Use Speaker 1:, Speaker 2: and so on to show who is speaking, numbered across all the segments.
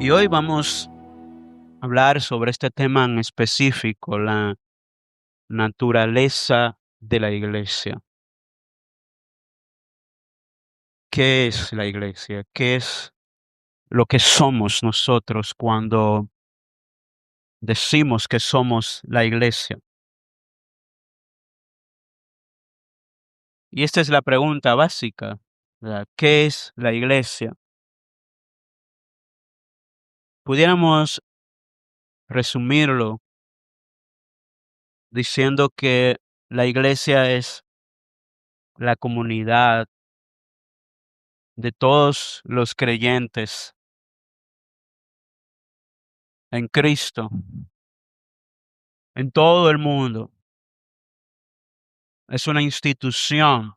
Speaker 1: Y hoy vamos a hablar sobre este tema en específico, la naturaleza de la iglesia. ¿Qué es la iglesia? ¿Qué es lo que somos nosotros cuando decimos que somos la iglesia? Y esta es la pregunta básica, ¿verdad? ¿Qué es la iglesia? Pudiéramos resumirlo diciendo que la iglesia es la comunidad de todos los creyentes en Cristo, en todo el mundo. Es una institución,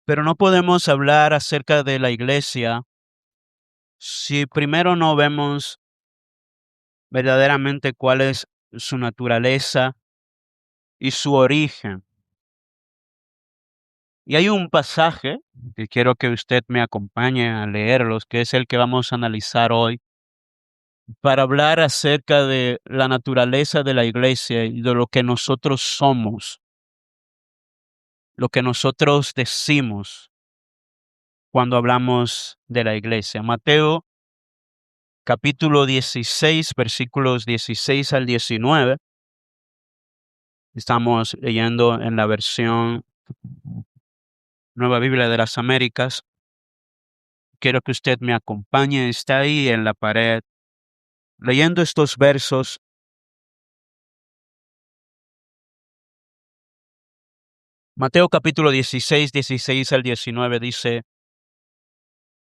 Speaker 1: pero no podemos hablar acerca de la iglesia si primero no vemos verdaderamente cuál es su naturaleza y su origen. Y hay un pasaje que quiero que usted me acompañe a leerlos, que es el que vamos a analizar hoy, para hablar acerca de la naturaleza de la iglesia y de lo que nosotros somos, lo que nosotros decimos cuando hablamos de la iglesia. Mateo capítulo 16, versículos 16 al 19. Estamos leyendo en la versión Nueva Biblia de las Américas. Quiero que usted me acompañe, está ahí en la pared, leyendo estos versos. Mateo capítulo 16, 16 al 19 dice: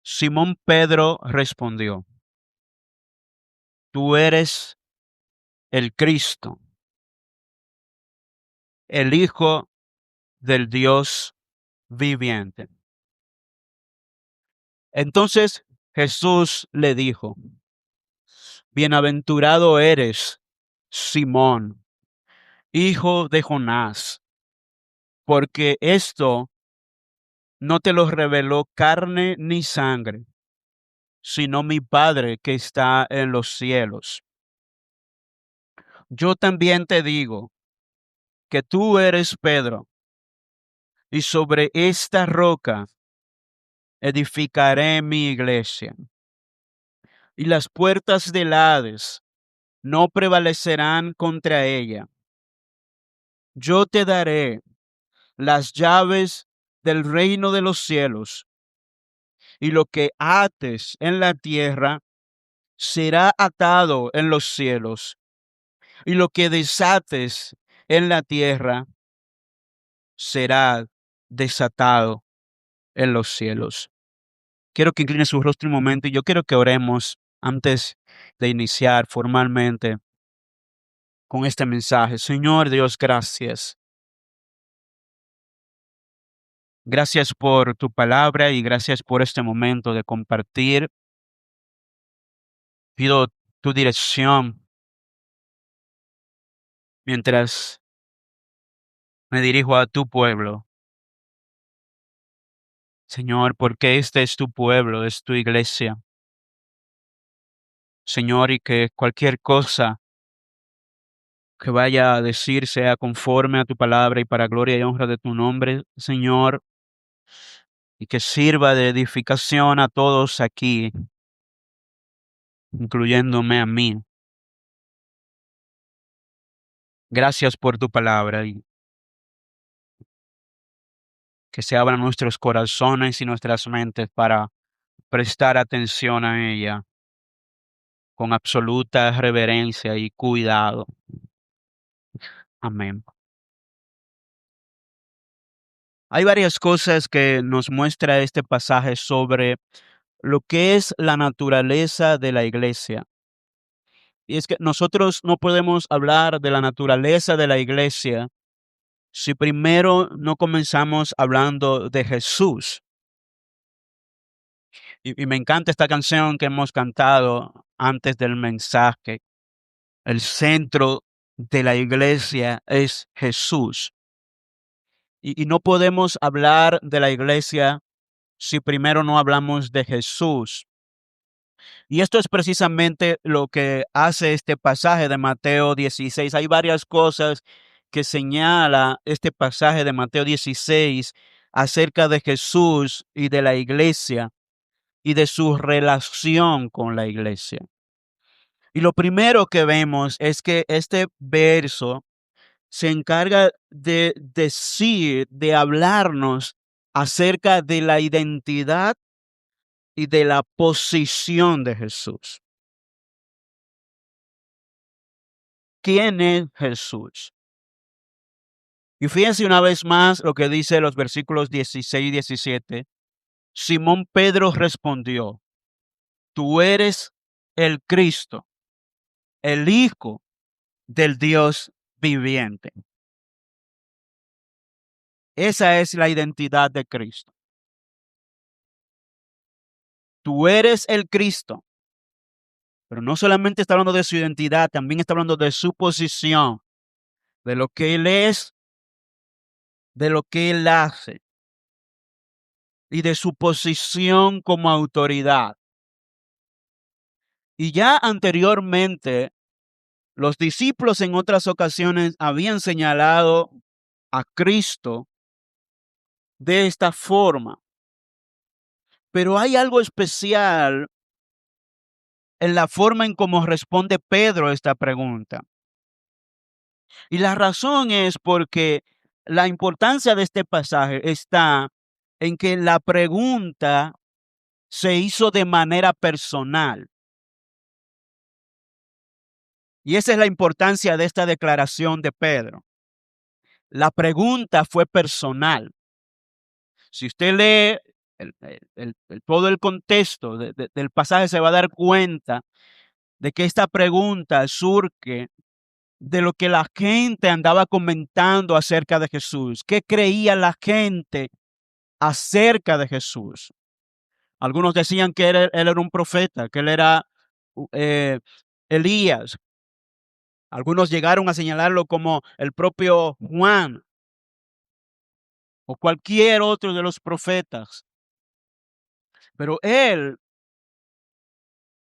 Speaker 1: Simón Pedro respondió: Tú eres el Cristo, el Hijo del Dios viviente. Entonces Jesús le dijo: Bienaventurado eres, Simón, hijo de Jonás, porque esto no te lo reveló carne ni sangre, sino mi Padre que está en los cielos. Yo también te digo que tú eres Pedro, y sobre esta roca edificaré mi iglesia, y las puertas del Hades no prevalecerán contra ella. Yo te daré las llaves del reino de los cielos, y lo que ates en la tierra será atado en los cielos, y lo que desates en la tierra será desatado en los cielos. Quiero que incline su rostro un momento y yo quiero que oremos antes de iniciar formalmente con este mensaje. Señor Dios, gracias. Gracias por tu palabra y gracias por este momento de compartir. Pido tu dirección mientras me dirijo a tu pueblo. Señor, porque este es tu pueblo, es tu iglesia. Señor, y que cualquier cosa que vaya a decir sea conforme a tu palabra y para gloria y honra de tu nombre, Señor, y que sirva de edificación a todos aquí, incluyéndome a mí. Gracias por tu palabra y que se abran nuestros corazones y nuestras mentes para prestar atención a ella con absoluta reverencia y cuidado. Amén. Hay varias cosas que nos muestra este pasaje sobre lo que es la naturaleza de la iglesia. Y es que nosotros no podemos hablar de la naturaleza de la iglesia si primero no comenzamos hablando de Jesús. Y me encanta esta canción que hemos cantado antes del mensaje. El centro de la iglesia es Jesús. Y no podemos hablar de la iglesia si primero no hablamos de Jesús. Y esto es precisamente lo que hace este pasaje de Mateo 16. Hay varias cosas que señala este pasaje de Mateo 16 acerca de Jesús y de la iglesia y de su relación con la iglesia. Y lo primero que vemos es que este verso se encarga de decir, de hablarnos acerca de la identidad y de la posición de Jesús. ¿Quién es Jesús? Y fíjense una vez más lo que dice los versículos 16 y 17. Simón Pedro respondió, tú eres el Cristo, el Hijo del Dios viviente. Esa es la identidad de Cristo. Tú eres el Cristo, pero no solamente está hablando de su identidad, también está hablando de su posición, de lo que Él es, de lo que Él hace y de su posición como autoridad. Y ya anteriormente, los discípulos en otras ocasiones habían señalado a Cristo de esta forma. Pero hay algo especial en la forma en cómo responde Pedro a esta pregunta. Y la razón es porque la importancia de este pasaje está en que la pregunta se hizo de manera personal. Y esa es la importancia de esta declaración de Pedro. La pregunta fue personal. Si usted lee todo el contexto del pasaje, se va a dar cuenta de que esta pregunta surge de lo que la gente andaba comentando acerca de Jesús. ¿Qué creía la gente acerca de Jesús? Algunos decían que él era un profeta, que él era eh, Elías. Algunos llegaron a señalarlo como el propio Juan o cualquier otro de los profetas. Pero él,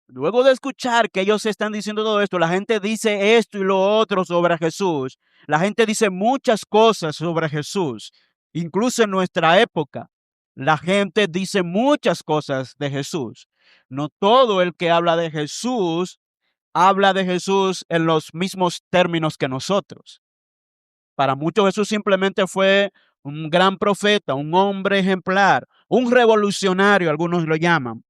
Speaker 1: luego de escuchar que ellos están diciendo todo esto, la gente dice esto y lo otro sobre Jesús. La gente dice muchas cosas sobre Jesús. Incluso en nuestra época, la gente dice muchas cosas de Jesús. No todo el que habla de Jesús en los mismos términos que nosotros. Para muchos Jesús simplemente fue un gran profeta, un hombre ejemplar, un revolucionario, algunos lo llaman.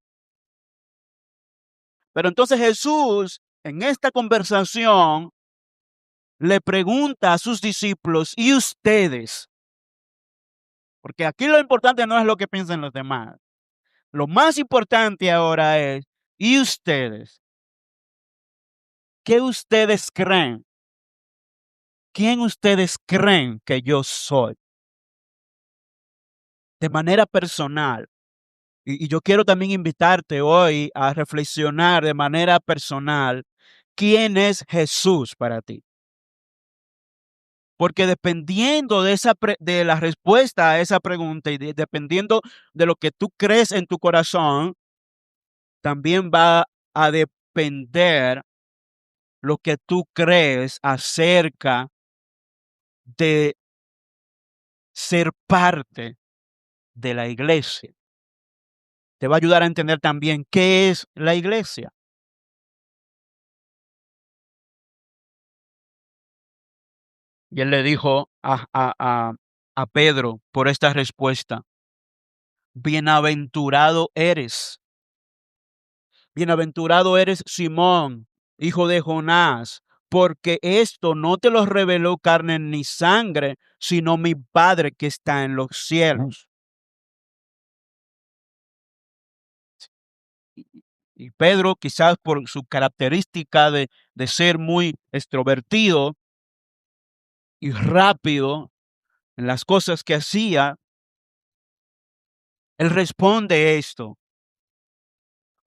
Speaker 1: Pero entonces Jesús, en esta conversación, le pregunta a sus discípulos, ¿y ustedes? Porque aquí lo importante no es lo que piensan los demás. Lo más importante ahora es, ¿y ustedes? ¿Qué ustedes creen? ¿Quién ustedes creen que yo soy? De manera personal. Y yo quiero también invitarte hoy a reflexionar de manera personal, ¿quién es Jesús para ti? Porque dependiendo de la respuesta a esa pregunta y dependiendo de lo que tú crees en tu corazón, también va a depender lo que tú crees acerca de ser parte de la iglesia. Te va a ayudar a entender también qué es la iglesia. Y él le dijo a Pedro por esta respuesta, bienaventurado eres. Bienaventurado eres Simón, hijo de Jonás, porque esto no te lo reveló carne ni sangre, sino mi Padre que está en los cielos. Y y Pedro, quizás por su característica de ser muy extrovertido y rápido en las cosas que hacía, él responde esto.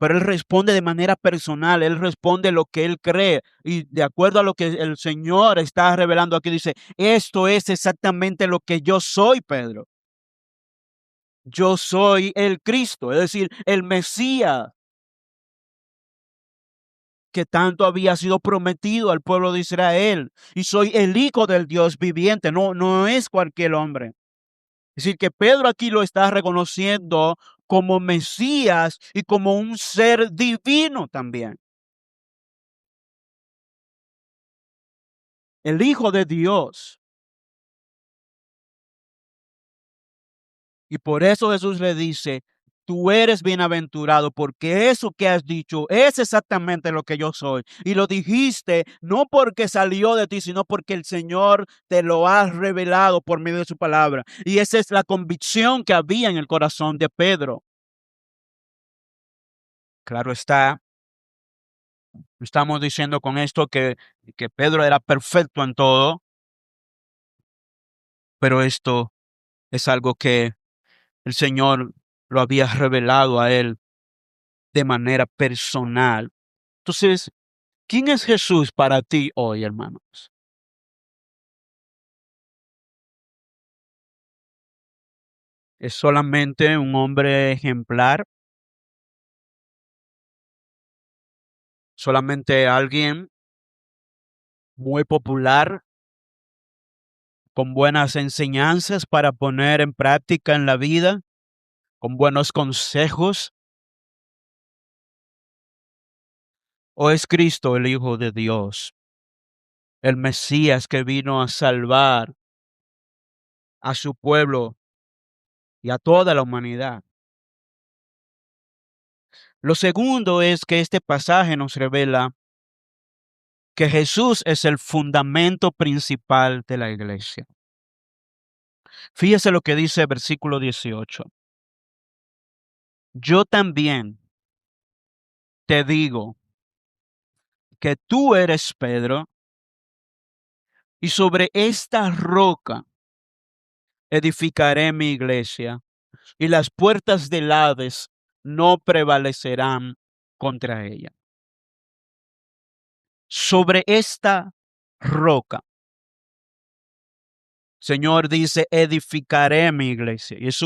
Speaker 1: pero él responde de manera personal, él responde lo que él cree y de acuerdo a lo que el Señor está revelando aquí, dice, esto es exactamente lo que yo soy, Pedro. Yo soy el Cristo, es decir, el Mesías que tanto había sido prometido al pueblo de Israel. Y soy el Hijo del Dios viviente, no es cualquier hombre. Es decir, que Pedro aquí lo está reconociendo como Mesías y como un ser divino también. El Hijo de Dios. Y por eso Jesús le dice, tú eres bienaventurado porque eso que has dicho es exactamente lo que yo soy. Y lo dijiste no porque salió de ti, sino porque el Señor te lo ha revelado por medio de su palabra. Y esa es la convicción que había en el corazón de Pedro. Claro está, no estamos diciendo con esto que Pedro era perfecto en todo, pero esto es algo que el Señor lo había revelado a él de manera personal. Entonces, ¿quién es Jesús para ti hoy, hermanos? ¿Es solamente un hombre ejemplar? ¿Solamente alguien muy popular con buenas enseñanzas para poner en práctica en la vida, con buenos consejos? ¿O es Cristo el Hijo de Dios, el Mesías que vino a salvar a su pueblo y a toda la humanidad? Lo segundo es que este pasaje nos revela que Jesús es el fundamento principal de la iglesia. Fíjese lo que dice el versículo 18. Yo también te digo que tú eres Pedro, y sobre esta roca edificaré mi iglesia, y las puertas del Hades no prevalecerán contra ella. Sobre esta roca, Señor dice, edificaré mi iglesia. Y es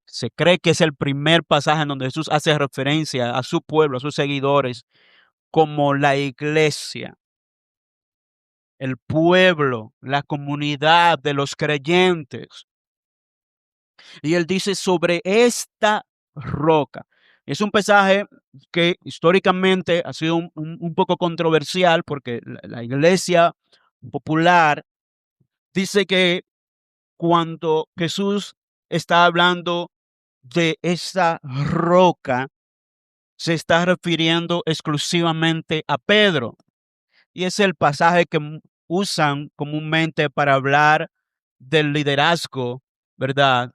Speaker 1: se cree que es el primer pasaje en donde Jesús hace referencia a su pueblo, a sus seguidores, como la iglesia, el pueblo, la comunidad de los creyentes. Y él dice sobre esta roca. Es un pasaje que históricamente ha sido un poco controversial porque la iglesia popular dice que cuando Jesús está hablando de esa roca, se está refiriendo exclusivamente a Pedro. Y es el pasaje que usan comúnmente para hablar del liderazgo, ¿verdad?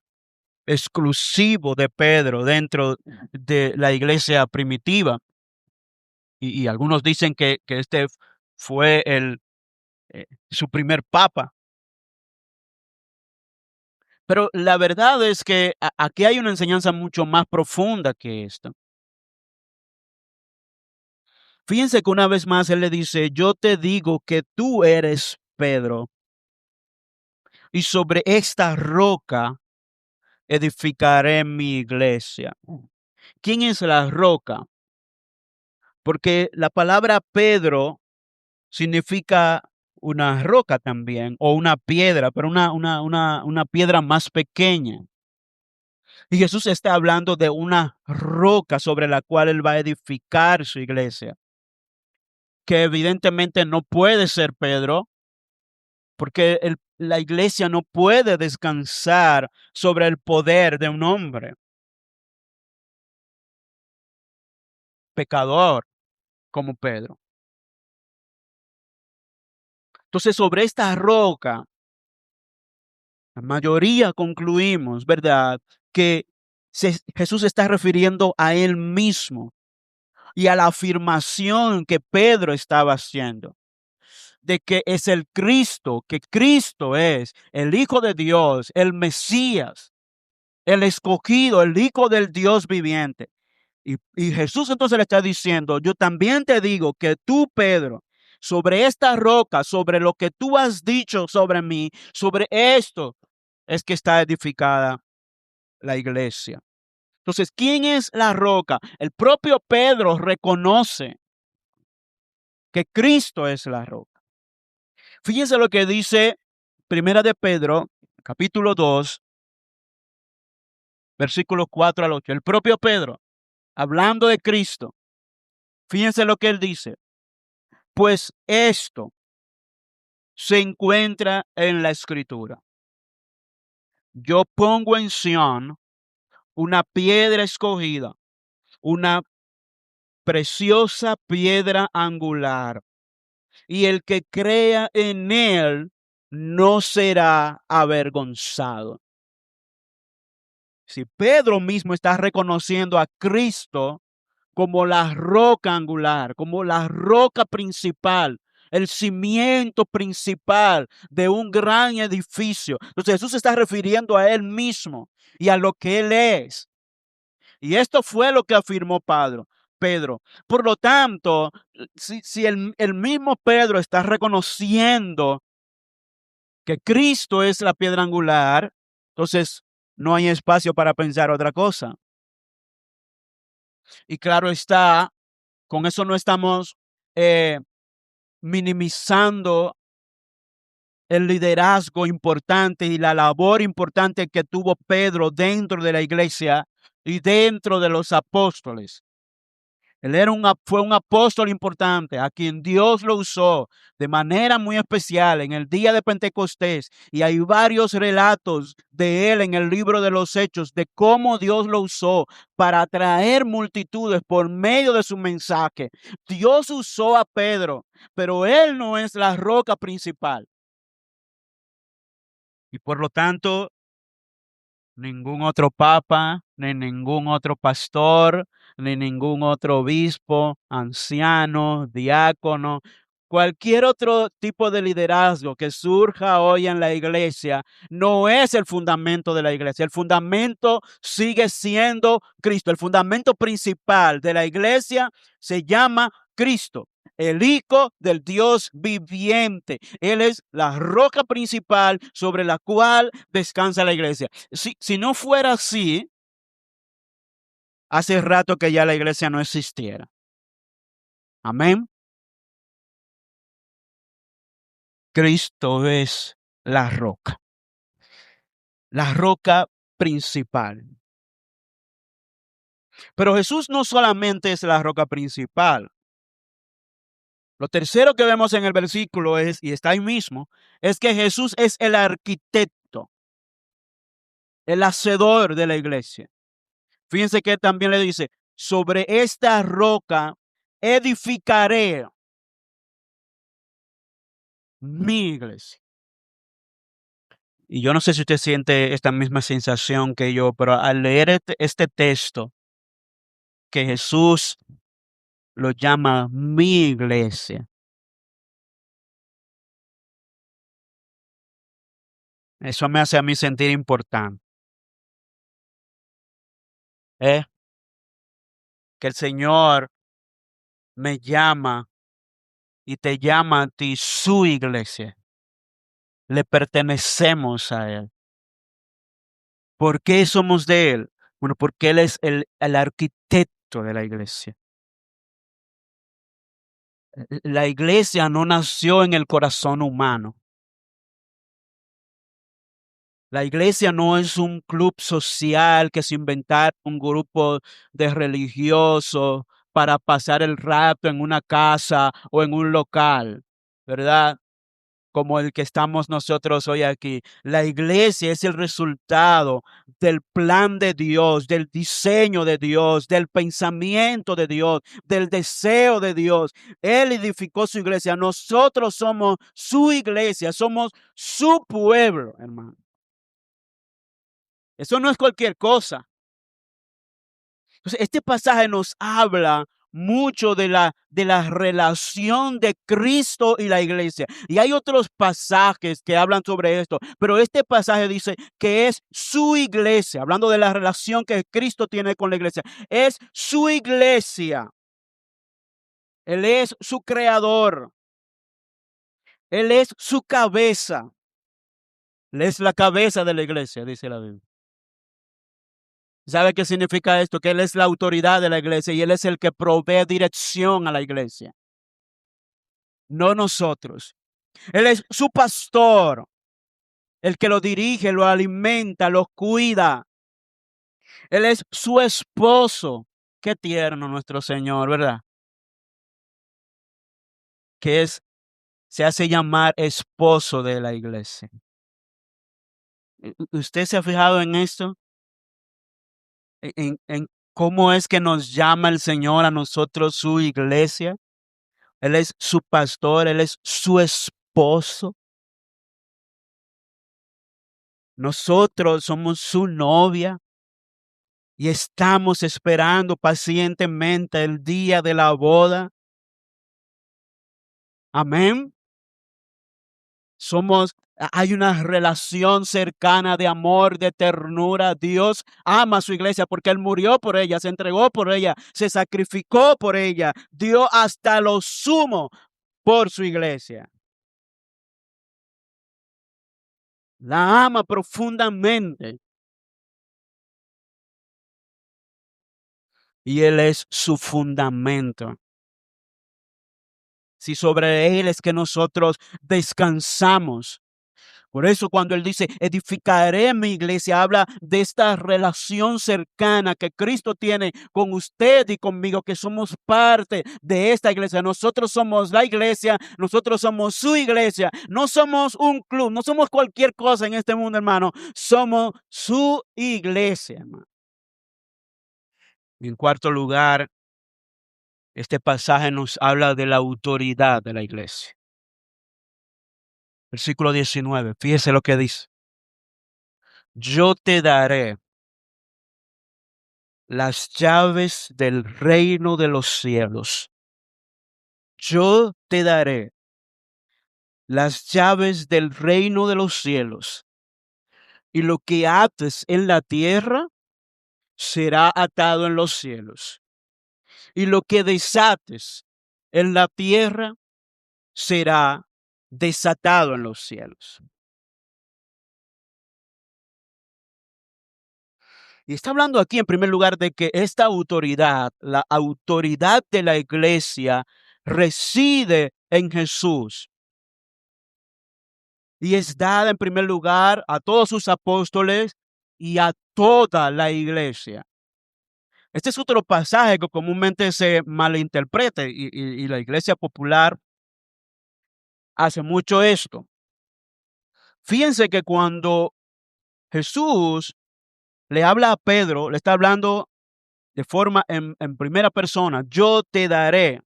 Speaker 1: Exclusivo de Pedro dentro de la iglesia primitiva. Y algunos dicen que este fue su primer papa. Pero la verdad es que aquí hay una enseñanza mucho más profunda que esta. Fíjense que una vez más él le dice, yo te digo que tú eres Pedro, y sobre esta roca edificaré mi iglesia. ¿Quién es la roca? Porque la palabra Pedro significa una roca también, o una piedra, pero una piedra más pequeña. Y Jesús está hablando de una roca sobre la cual él va a edificar su iglesia, que evidentemente no puede ser Pedro, porque la iglesia no puede descansar sobre el poder de un hombre pecador como Pedro. Entonces, sobre esta roca, la mayoría concluimos, ¿verdad?, que Jesús está refiriendo a él mismo y a la afirmación que Pedro estaba haciendo de que es el Cristo, que Cristo es el Hijo de Dios, el Mesías, el escogido, el Hijo del Dios viviente. Y Jesús entonces le está diciendo, yo también te digo que tú, Pedro, sobre esta roca, sobre lo que tú has dicho sobre mí, sobre esto, es que está edificada la iglesia. Entonces, ¿quién es la roca? El propio Pedro reconoce que Cristo es la roca. Fíjense lo que dice Primera de Pedro, capítulo 2, versículos 4 al 8. El propio Pedro, hablando de Cristo, fíjense lo que él dice. Pues esto se encuentra en la Escritura. Yo pongo en Sión una piedra escogida, una preciosa piedra angular, y el que crea en él no será avergonzado. Si Pedro mismo está reconociendo a Cristo como la roca angular, como la roca principal, el cimiento principal de un gran edificio. Entonces Jesús se está refiriendo a él mismo y a lo que él es. Y esto fue lo que afirmó Pedro. Por lo tanto, si el mismo Pedro está reconociendo que Cristo es la piedra angular, entonces no hay espacio para pensar otra cosa. Y claro está, con eso no estamos minimizando el liderazgo importante y la labor importante que tuvo Pedro dentro de la iglesia y dentro de los apóstoles. Él fue un apóstol importante a quien Dios lo usó de manera muy especial en el día de Pentecostés. Y hay varios relatos de él en el libro de los Hechos de cómo Dios lo usó para atraer multitudes por medio de su mensaje. Dios usó a Pedro, pero él no es la roca principal. Y por lo tanto, ningún otro papa, ni ningún otro pastor, ni ningún otro obispo, anciano, diácono, cualquier otro tipo de liderazgo que surja hoy en la iglesia, no es el fundamento de la iglesia. El fundamento sigue siendo Cristo. El fundamento principal de la iglesia se llama Cristo, el Hijo del Dios viviente. Él es la roca principal sobre la cual descansa la iglesia. Si no fuera así, hace rato que ya la iglesia no existiera. Amén. Cristo es la roca principal. Pero Jesús no solamente es la roca principal. Lo tercero que vemos en el versículo es, y está ahí mismo, es que Jesús es el arquitecto, el hacedor de la iglesia. Fíjense que también le dice, sobre esta roca edificaré mi iglesia. Y yo no sé si usted siente esta misma sensación que yo, pero al leer este texto, que Jesús lo llama mi iglesia, eso me hace a mí sentir importante. ¿Eh? Que el Señor me llama y te llama a ti su iglesia. Le pertenecemos a Él. ¿Por qué somos de Él? Bueno, porque Él es el arquitecto de la iglesia. La iglesia no nació en el corazón humano. La iglesia no es un club social que se inventaron un grupo de religiosos para pasar el rato en una casa o en un local, ¿verdad? Como el que estamos nosotros hoy aquí. La iglesia es el resultado del plan de Dios, del diseño de Dios, del pensamiento de Dios, del deseo de Dios. Él edificó su iglesia. Nosotros somos su iglesia, somos su pueblo, hermano. Eso no es cualquier cosa. Entonces, este pasaje nos habla mucho de la relación de Cristo y la iglesia. Y hay otros pasajes que hablan sobre esto, pero este pasaje dice que es su iglesia, hablando de la relación que Cristo tiene con la iglesia. Es su iglesia. Él es su creador. Él es su cabeza. Él es la cabeza de la iglesia, dice la Biblia. ¿Sabe qué significa esto? Que Él es la autoridad de la iglesia y Él es el que provee dirección a la iglesia, no nosotros. Él es su pastor, el que lo dirige, lo alimenta, lo cuida. Él es su esposo. Qué tierno nuestro Señor, ¿verdad? Que es, se hace llamar esposo de la iglesia. ¿Usted se ha fijado en esto? En cómo es que nos llama el Señor a nosotros su iglesia. Él es su pastor, Él es su esposo. Nosotros somos su novia y estamos esperando pacientemente el día de la boda. Amén. Hay una relación cercana de amor, de ternura. Dios ama a su iglesia porque Él murió por ella, se entregó por ella, se sacrificó por ella, dio hasta lo sumo por su iglesia. La ama profundamente y Él es su fundamento. Si sobre Él es que nosotros descansamos. Por eso cuando Él dice, edificaré mi iglesia, habla de esta relación cercana que Cristo tiene con usted y conmigo, que somos parte de esta iglesia. Nosotros somos la iglesia, nosotros somos su iglesia, no somos un club, no somos cualquier cosa en este mundo, hermano. Somos su iglesia, hermano. Y en cuarto lugar, este pasaje nos habla de la autoridad de la iglesia. Versículo 19, fíjese lo que dice. Yo te daré las llaves del reino de los cielos. Yo te daré las llaves del reino de los cielos. Y lo que ates en la tierra será atado en los cielos. Y lo que desates en la tierra será desatado en los cielos. Y está hablando aquí en primer lugar de que esta autoridad, la autoridad de la iglesia, reside en Jesús. Y es dada en primer lugar a todos sus apóstoles y a toda la iglesia. Este es otro pasaje que comúnmente se malinterpreta y la iglesia popular hace mucho esto. Fíjense que cuando Jesús le habla a Pedro, le está hablando de forma en primera persona. Yo te daré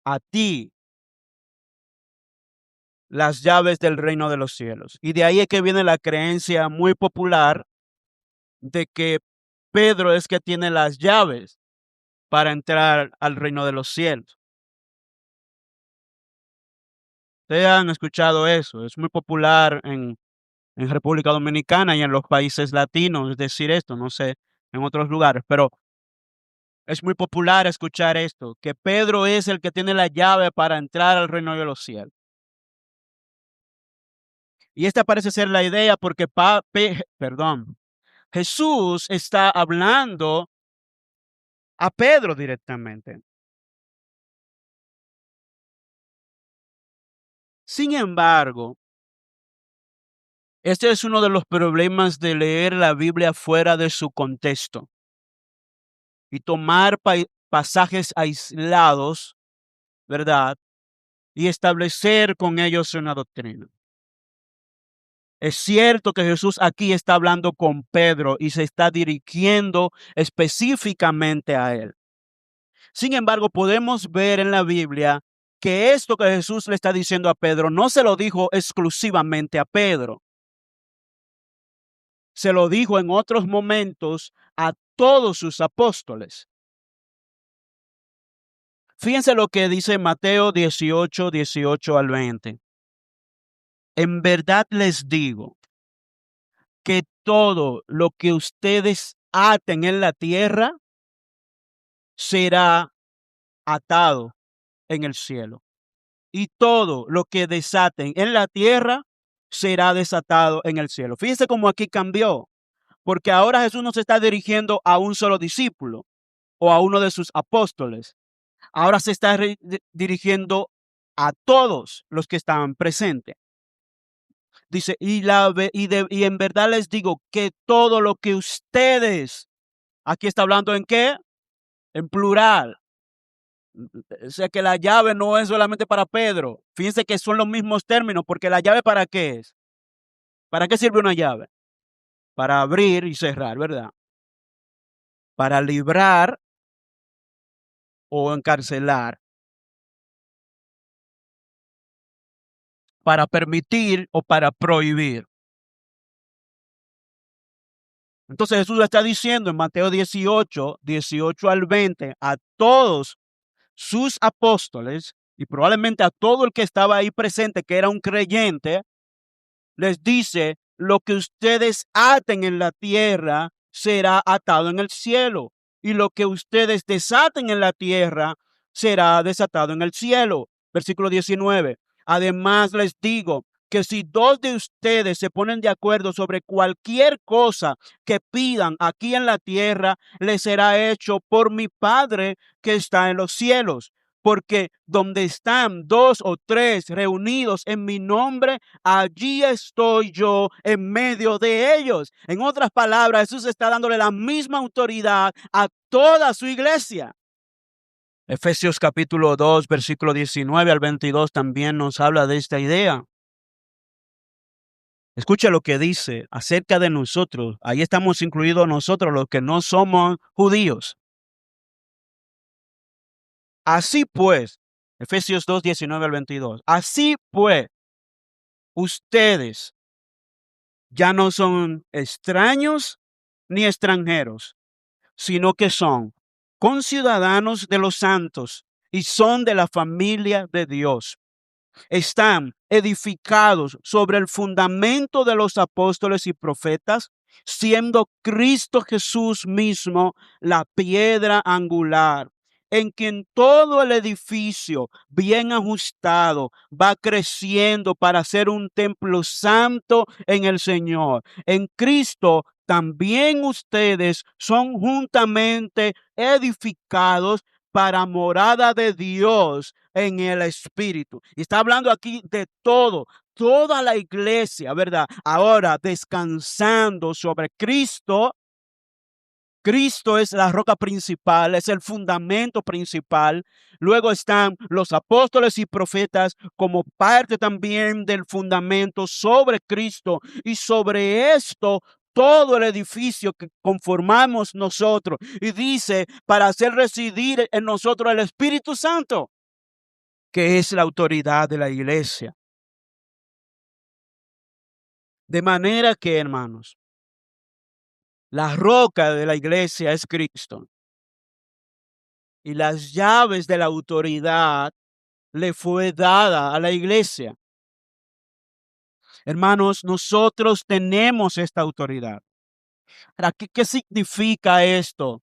Speaker 1: a ti las llaves del reino de los cielos. Y de ahí es que viene la creencia muy popular de que Pedro es que tiene las llaves para entrar al reino de los cielos. Ustedes han escuchado eso, es muy popular en República Dominicana y en los países latinos decir esto, no sé, en otros lugares, pero es muy popular escuchar esto, que Pedro es el que tiene la llave para entrar al reino de los cielos. Y esta parece ser la idea porque Jesús está hablando a Pedro directamente. Sin embargo, este es uno de los problemas de leer la Biblia fuera de su contexto y tomar pasajes aislados, ¿verdad? Y establecer con ellos una doctrina. Es cierto que Jesús aquí está hablando con Pedro y se está dirigiendo específicamente a él. Sin embargo, podemos ver en la Biblia que esto que Jesús le está diciendo a Pedro no se lo dijo exclusivamente a Pedro. Se lo dijo en otros momentos a todos sus apóstoles. Fíjense lo que dice Mateo 18, 18 al 20. En verdad les digo que todo lo que ustedes aten en la tierra será atado en el cielo. Y todo lo que desaten en la tierra será desatado en el cielo. Fíjense cómo aquí cambió, porque ahora Jesús no se está dirigiendo a un solo discípulo o a uno de sus apóstoles. Ahora se está dirigiendo a todos los que estaban presentes. Dice, y en verdad les digo que todo lo que ustedes, aquí está hablando en qué, en plural. O sea que la llave no es solamente para Pedro. Fíjense que son los mismos términos, porque la llave ¿para qué es? ¿Para qué sirve una llave? Para abrir y cerrar, ¿verdad? Para librar o encarcelar, para permitir o para prohibir. Entonces Jesús le está diciendo en Mateo 18, 18 al 20, a todos sus apóstoles y probablemente a todo el que estaba ahí presente, que era un creyente, les dice, lo que ustedes aten en la tierra será atado en el cielo, y lo que ustedes desaten en la tierra será desatado en el cielo. Versículo 19. Además les digo que si dos de ustedes se ponen de acuerdo sobre cualquier cosa que pidan aquí en la tierra, les será hecho por mi Padre que está en los cielos. Porque donde están dos o tres reunidos en mi nombre, allí estoy yo en medio de ellos. En otras palabras, Jesús está dándole la misma autoridad a toda su iglesia. Efesios capítulo 2, versículo 19 al 22 también nos habla de esta idea. Escucha lo que dice acerca de nosotros. Ahí estamos incluidos nosotros los que no somos judíos. Así pues, Efesios 2, 19 al 22. Así pues, ustedes ya no son extraños ni extranjeros, sino que son conciudadanos de los santos y son de la familia de Dios. Están edificados sobre el fundamento de los apóstoles y profetas, siendo Cristo Jesús mismo la piedra angular, en quien todo el edificio bien ajustado va creciendo para ser un templo santo en el Señor. En Cristo también ustedes son juntamente edificados para morada de Dios en el Espíritu. Y está hablando aquí de todo, toda la iglesia, ¿verdad? Ahora descansando sobre Cristo. Cristo es la roca principal, es el fundamento principal. Luego están los apóstoles y profetas como parte también del fundamento sobre Cristo. Y sobre esto todo el edificio que conformamos nosotros. Y dice, para hacer residir en nosotros el Espíritu Santo, que es la autoridad de la iglesia. De manera que, hermanos, la roca de la iglesia es Cristo. Y las llaves de la autoridad le fue dada a la iglesia. Hermanos, nosotros tenemos esta autoridad. Ahora, ¿qué significa esto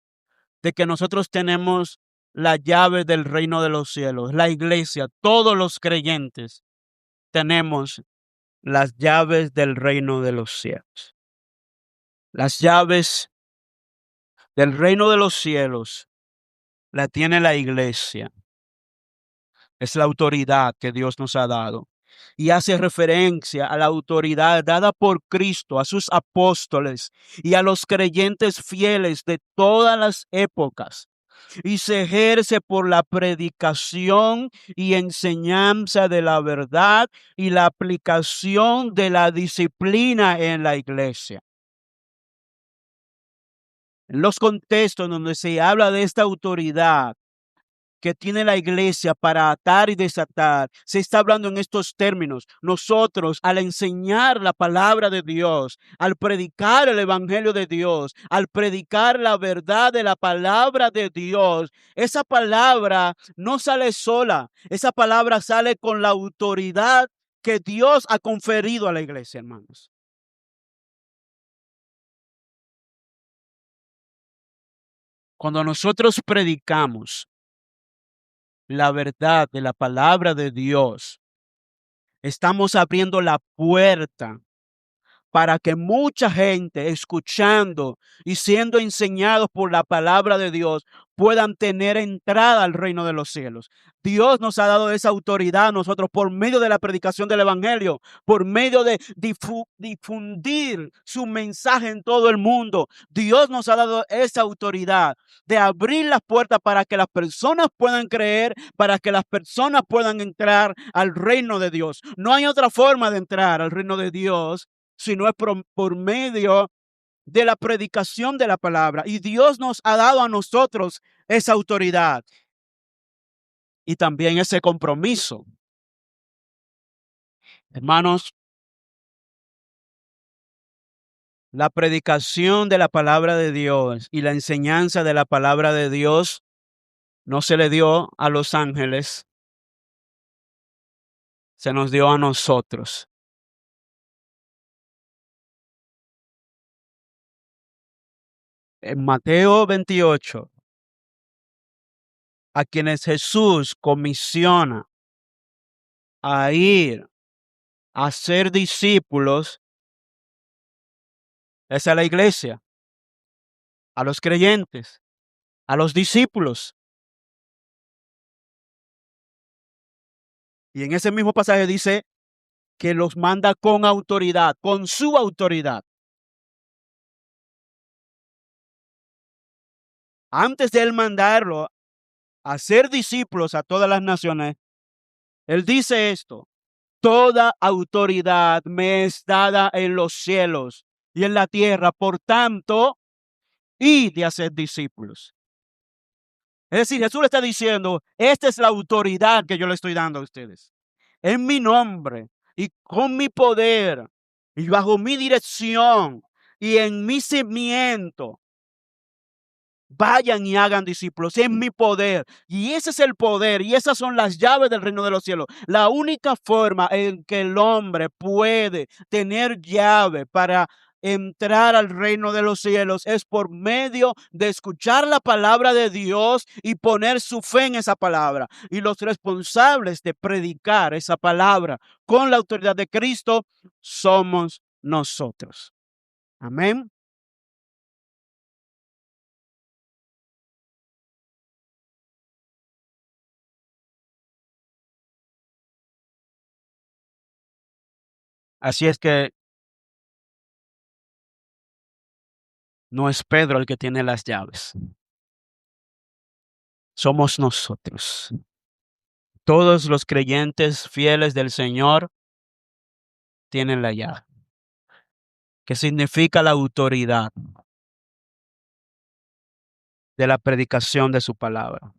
Speaker 1: de que nosotros tenemos la llave del reino de los cielos? La iglesia, todos los creyentes, tenemos las llaves del reino de los cielos. Las llaves del reino de los cielos la tiene la iglesia. Es la autoridad que Dios nos ha dado. Y hace referencia a la autoridad dada por Cristo, a sus apóstoles y a los creyentes fieles de todas las épocas. Y se ejerce por la predicación y enseñanza de la verdad y la aplicación de la disciplina en la iglesia. En los contextos donde se habla de esta autoridad, que tiene la iglesia para atar y desatar, se está hablando en estos términos. Nosotros, al enseñar la palabra de Dios, al predicar el evangelio de Dios, al predicar la verdad de la palabra de Dios, esa palabra no sale sola, esa palabra sale con la autoridad que Dios ha conferido a la iglesia, hermanos. Cuando nosotros predicamos la verdad de la palabra de Dios, estamos abriendo la puerta para que mucha gente escuchando y siendo enseñados por la palabra de Dios puedan tener entrada al reino de los cielos. Dios nos ha dado esa autoridad a nosotros por medio de la predicación del evangelio, por medio de difundir su mensaje en todo el mundo. Dios nos ha dado esa autoridad de abrir las puertas para que las personas puedan creer, para que las personas puedan entrar al reino de Dios. No hay otra forma de entrar al reino de Dios sino es por medio de la predicación de la palabra. Y Dios nos ha dado a nosotros esa autoridad y también ese compromiso. Hermanos, la predicación de la palabra de Dios y la enseñanza de la palabra de Dios no se le dio a los ángeles, se nos dio a nosotros. En Mateo 28, a quienes Jesús comisiona a ir a ser discípulos, esa es la iglesia, a los creyentes, a los discípulos. Y en ese mismo pasaje dice que los manda con autoridad, con su autoridad. Antes de él mandarlo a ser discípulos a todas las naciones, él dice esto: toda autoridad me es dada en los cielos y en la tierra, por tanto, id de hacer discípulos. Es decir, Jesús le está diciendo, esta es la autoridad que yo le estoy dando a ustedes. En mi nombre y con mi poder y bajo mi dirección y en mi cimiento, vayan y hagan discípulos en mi poder. Y ese es el poder y esas son las llaves del reino de los cielos. La única forma en que el hombre puede tener llave para entrar al reino de los cielos es por medio de escuchar la palabra de Dios y poner su fe en esa palabra. Y los responsables de predicar esa palabra con la autoridad de Cristo somos nosotros. Amén. Así es que no es Pedro el que tiene las llaves, somos nosotros. Todos los creyentes fieles del Señor tienen la llave, que significa la autoridad de la predicación de su palabra.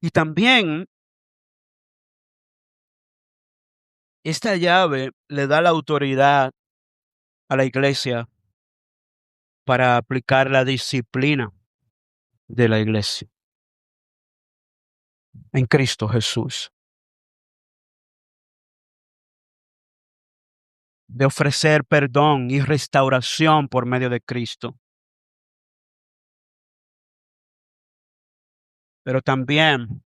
Speaker 1: Y también esta llave le da la autoridad a la iglesia para aplicar la disciplina de la iglesia en Cristo Jesús, de ofrecer perdón y restauración por medio de Cristo, pero también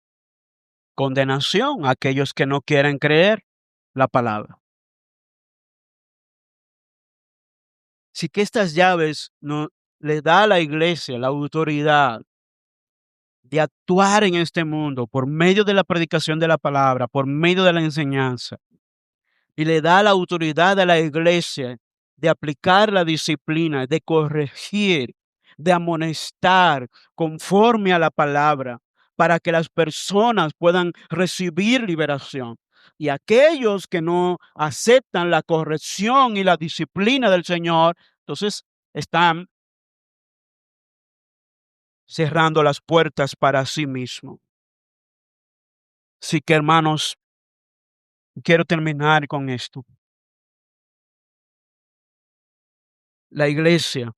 Speaker 1: condenación a aquellos que no quieren creer la palabra. Así que estas llaves no le da a la iglesia la autoridad de actuar en este mundo por medio de la predicación de la palabra, por medio de la enseñanza, y le da la autoridad a la iglesia de aplicar la disciplina, de corregir, de amonestar conforme a la palabra, para que las personas puedan recibir liberación. Y aquellos que no aceptan la corrección y la disciplina del Señor, entonces están cerrando las puertas para sí mismo. Así que, hermanos, quiero terminar con esto. La iglesia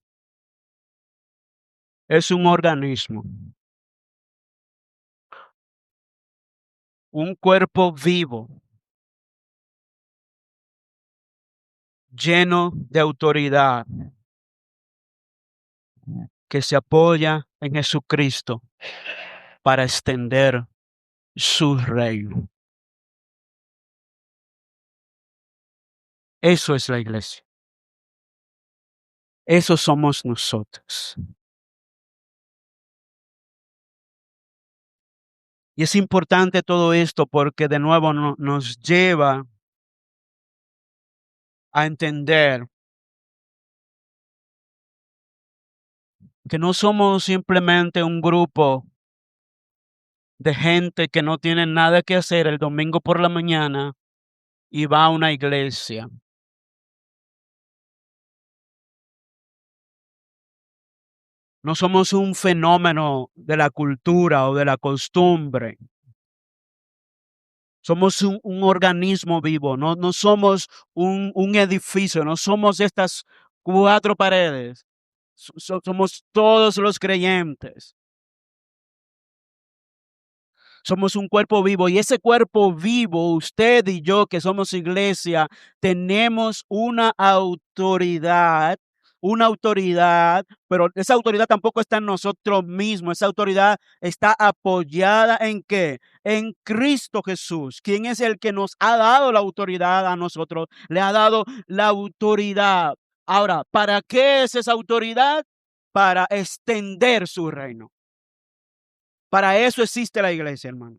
Speaker 1: es un organismo, un cuerpo vivo, lleno de autoridad, que se apoya en Jesucristo para extender su reino. Eso es la iglesia. Eso somos nosotros. Y es importante todo esto porque de nuevo nos lleva a entender que no somos simplemente un grupo de gente que no tiene nada que hacer el domingo por la mañana y va a una iglesia. No somos un fenómeno de la cultura o de la costumbre. Somos un organismo vivo, no somos un edificio, no somos estas 4 paredes. Somos todos los creyentes. Somos un cuerpo vivo y ese cuerpo vivo, usted y yo que somos iglesia, tenemos una autoridad, pero esa autoridad tampoco está en nosotros mismos, esa autoridad está apoyada ¿en qué? En Cristo Jesús, quien es el que nos ha dado la autoridad a nosotros, le ha dado la autoridad. Ahora, ¿para qué es esa autoridad? Para extender su reino. Para eso existe la iglesia, hermano.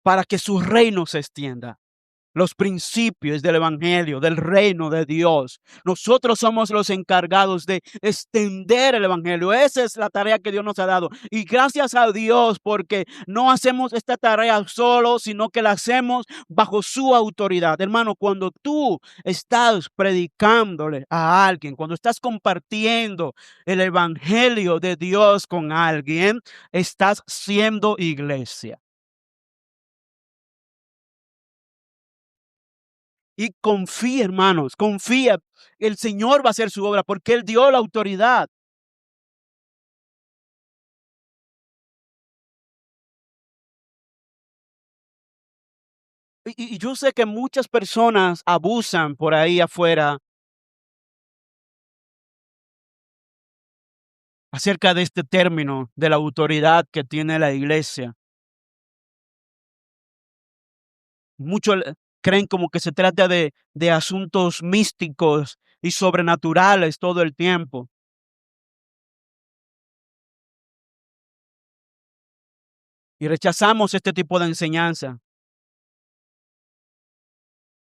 Speaker 1: Para que su reino se extienda. Los principios del evangelio, del reino de Dios. Nosotros somos los encargados de extender el evangelio. Esa es la tarea que Dios nos ha dado. Y gracias a Dios porque no hacemos esta tarea solo, sino que la hacemos bajo su autoridad. Hermano, cuando tú estás predicándole a alguien, cuando estás compartiendo el evangelio de Dios con alguien, estás siendo iglesia. Y confía, hermanos, confía. El Señor va a hacer su obra porque Él dio la autoridad. Y yo sé que muchas personas abusan por ahí afuera acerca de este término de la autoridad que tiene la iglesia. Muchos creen como que se trata de asuntos místicos y sobrenaturales todo el tiempo. Y rechazamos este tipo de enseñanza.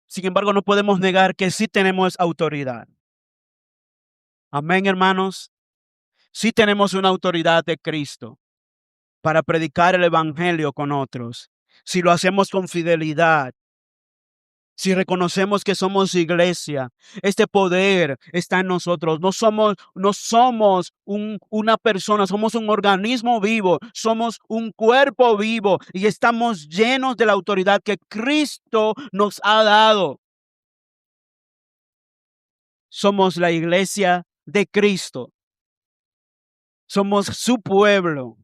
Speaker 1: Sin embargo, no podemos negar que sí tenemos autoridad. Amén, hermanos. Sí tenemos una autoridad de Cristo para predicar el evangelio con otros. Si lo hacemos con fidelidad, si reconocemos que somos iglesia, este poder está en nosotros. No somos una persona, somos un organismo vivo, somos un cuerpo vivo y estamos llenos de la autoridad que Cristo nos ha dado. Somos la iglesia de Cristo. Somos su pueblo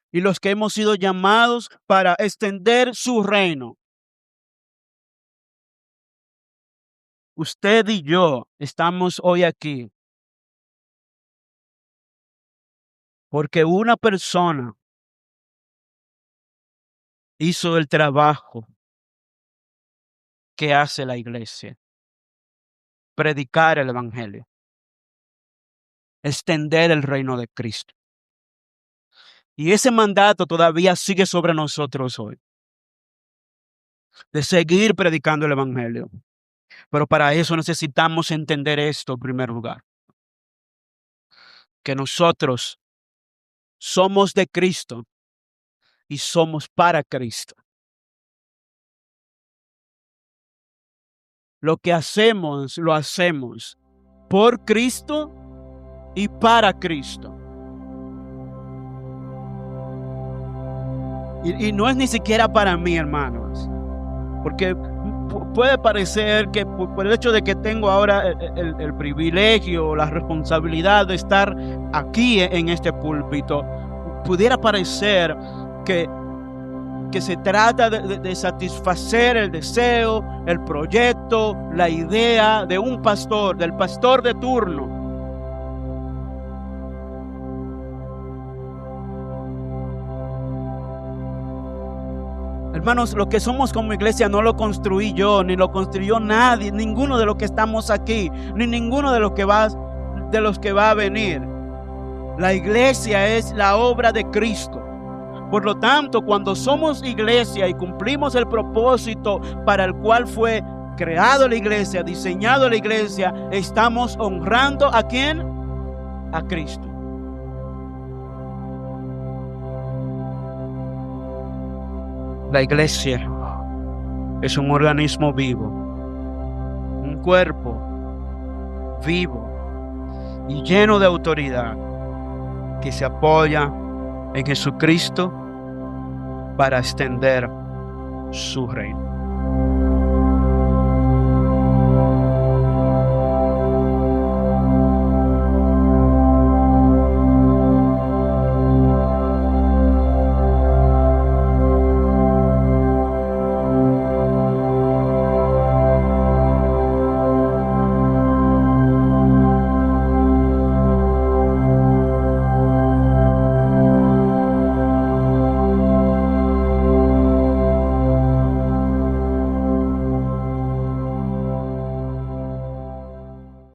Speaker 1: y los que hemos sido llamados para extender su reino. Usted y yo estamos hoy aquí porque una persona hizo el trabajo que hace la iglesia, predicar el evangelio, extender el reino de Cristo. Y ese mandato todavía sigue sobre nosotros hoy, de seguir predicando el evangelio. Pero para eso necesitamos entender esto en primer lugar, que nosotros somos de Cristo y somos para Cristo. Lo que hacemos, lo hacemos por Cristo y para Cristo. Y no es ni siquiera para mí, hermanos, porque puede parecer que por el hecho de que tengo ahora el privilegio, la responsabilidad de estar aquí en este púlpito, pudiera parecer que se trata de satisfacer el deseo, el proyecto, la idea de un pastor, del pastor de turno. Hermanos, lo que somos como iglesia no lo construí yo, ni lo construyó nadie, ninguno de los que estamos aquí, ni ninguno de los que va a venir. La iglesia es la obra de Cristo. Por lo tanto, cuando somos iglesia y cumplimos el propósito para el cual fue creado la iglesia, diseñado la iglesia, estamos honrando ¿a quién? A Cristo. La iglesia es un organismo vivo, un cuerpo vivo y lleno de autoridad que se apoya en Jesucristo para extender su reino.